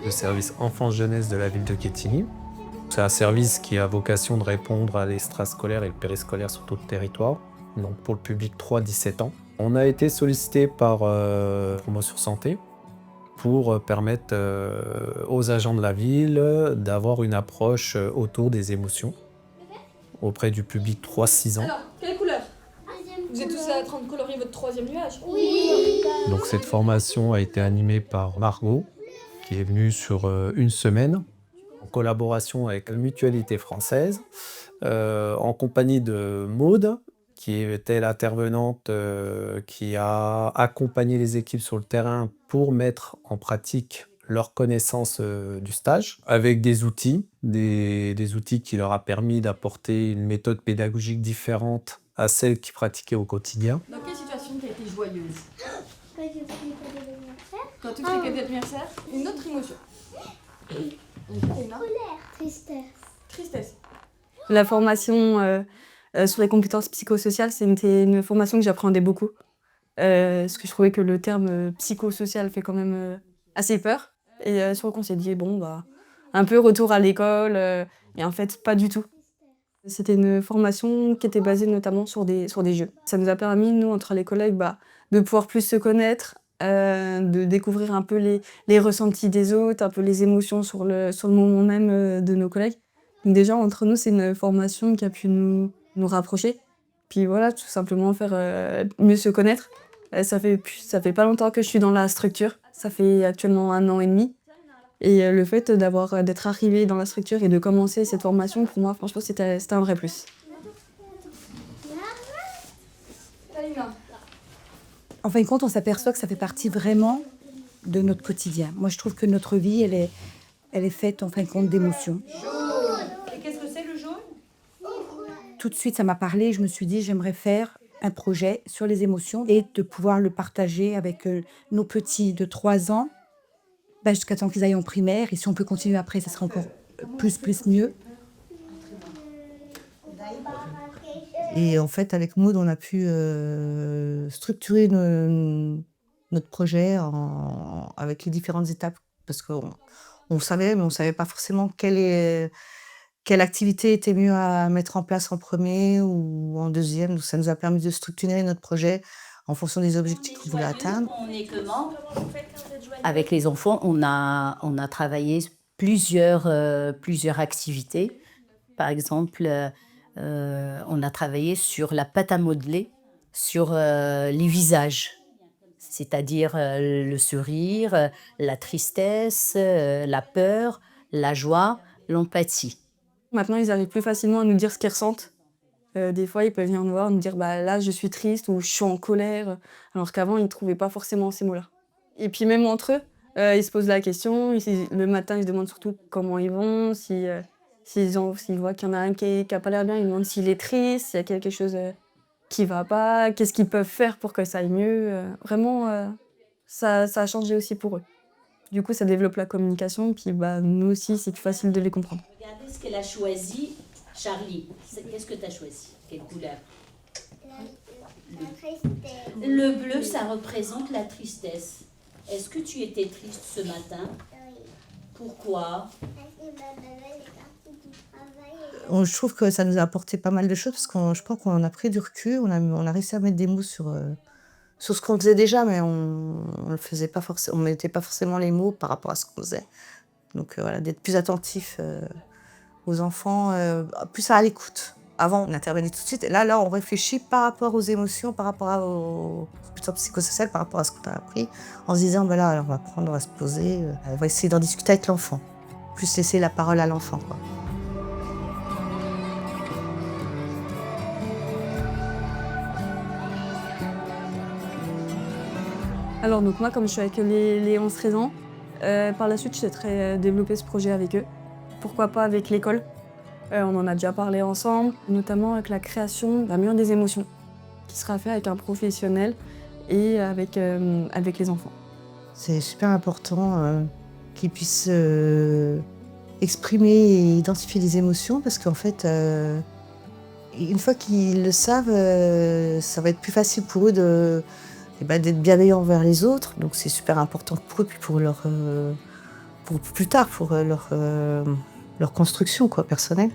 le service enfance-jeunesse de la ville de Quetigny. C'est un service qui a vocation de répondre à l'extrascolaire et le périscolaire sur tout le territoire, donc pour le public 3-17 ans. On a été sollicité par Promotion Santé pour permettre aux agents de la ville d'avoir une approche autour des émotions auprès du public 3-6 ans. Alors, quelle couleur? Vous êtes tous en train de colorier votre troisième nuage? Oui. Donc cette formation a été animée par Margot, qui est venue sur une semaine, en collaboration avec la Mutualité française, en compagnie de Maude, qui était l'intervenante qui a accompagné les équipes sur le terrain pour mettre en pratique leur connaissance du stage, avec des outils qui leur a permis d'apporter une méthode pédagogique différente à celle qu'ils pratiquaient au quotidien. Dans quelle situation t'as été joyeuse? Quand je fais cadeau d'anniversaire. Quand tu fais cadeau d'anniversaire? Une autre émotion? Colère. Tristesse. Tristesse. La formation sur les compétences psychosociales, c'était une formation que j'appréhendais beaucoup. Parce que je trouvais que le terme psychosocial fait quand même assez peur. Et sur le coup, on s'est dit, bon, bah, un peu retour à l'école. Et en fait, pas du tout. C'était une formation qui était basée notamment sur des jeux. Ça nous a permis, nous, entre les collègues, de pouvoir plus se connaître, de découvrir un peu les ressentis des autres, un peu les émotions sur le moment même de nos collègues. Donc déjà, entre nous, c'est une formation qui a pu nous rapprocher. Puis voilà, tout simplement faire mieux se connaître. Ça fait pas longtemps que je suis dans la structure. Ça fait actuellement 1 an et demi. Et le fait d'être arrivée dans la structure et de commencer cette formation, pour moi, franchement, c'était un vrai plus. En fin de compte, on s'aperçoit que ça fait partie vraiment de notre quotidien. Moi, je trouve que notre vie, elle est faite, en fin de compte, d'émotions. Et qu'est-ce que c'est le jaune? Tout de suite, ça m'a parlé. Je me suis dit, j'aimerais faire un projet sur les émotions et de pouvoir le partager avec nos petits de 3 ans, jusqu'à temps qu'ils aillent en primaire. Et si on peut continuer après, ça sera encore plus mieux. Et en fait, avec Maud, on a pu structurer notre projet avec les différentes étapes. Parce qu'on savait, mais on ne savait pas forcément quelle activité était mieux à mettre en place en premier ou en deuxième. Donc, ça nous a permis de structurer notre projet en fonction des objectifs qu'on voulait atteindre. On est comment? Avec les enfants, on a travaillé plusieurs activités. Par exemple, on a travaillé sur la pâte à modeler, sur les visages, c'est-à-dire le sourire, la tristesse, la peur, la joie, l'empathie. Maintenant, ils arrivent plus facilement à nous dire ce qu'ils ressentent. Des fois, ils peuvent venir nous voir, nous dire là, je suis triste ou je suis en colère, alors qu'avant, ils ne trouvaient pas forcément ces mots-là. Et puis même entre eux, ils se posent la question. Le matin, ils se demandent surtout comment ils vont, s'ils voient qu'il y en a un qui n'a pas l'air bien, ils demandent s'il est triste, s'il y a quelque chose qui ne va pas, qu'est-ce qu'ils peuvent faire pour que ça aille mieux. Vraiment, ça a changé aussi pour eux. Du coup, ça développe la communication, puis nous aussi, c'est plus facile de les comprendre. Regardez ce qu'elle a choisi. Charlie, qu'est-ce que tu as choisi? Quelle couleur? La tristesse. Le bleu, ça représente la tristesse. Est-ce que tu étais triste ce matin? Oui. Pourquoi? Parce que ma maman est partie du travail. Je trouve que ça nous a apporté pas mal de choses parce que je pense qu'on a pris du recul, on a réussi à mettre des mots sur ce qu'on faisait déjà, mais on ne faisait pas forcément, on mettait pas forcément les mots par rapport à ce qu'on faisait. Donc voilà, d'être plus attentif aux enfants, plus à l'écoute. Avant, on intervenait tout de suite. Et là, on réfléchit par rapport aux émotions, par rapport aux plutôt psychosocial, par rapport à ce qu'on a appris, en se disant, on va prendre, on va se poser, on va essayer d'en discuter avec l'enfant. Plus laisser la parole à l'enfant, quoi. Alors donc moi, comme je suis avec les 11-13 ans, par la suite, je souhaiterais développer ce projet avec eux. Pourquoi pas avec l'école? On en a déjà parlé ensemble, notamment avec la création d'un mur des émotions, qui sera fait avec un professionnel et avec les enfants. C'est super important qu'ils puissent exprimer et identifier les émotions, parce qu'en fait, une fois qu'ils le savent, ça va être plus facile pour eux d'être bienveillants envers les autres. Donc c'est super important pour eux, puis pour pour plus tard, pour leur construction quoi, personnelle.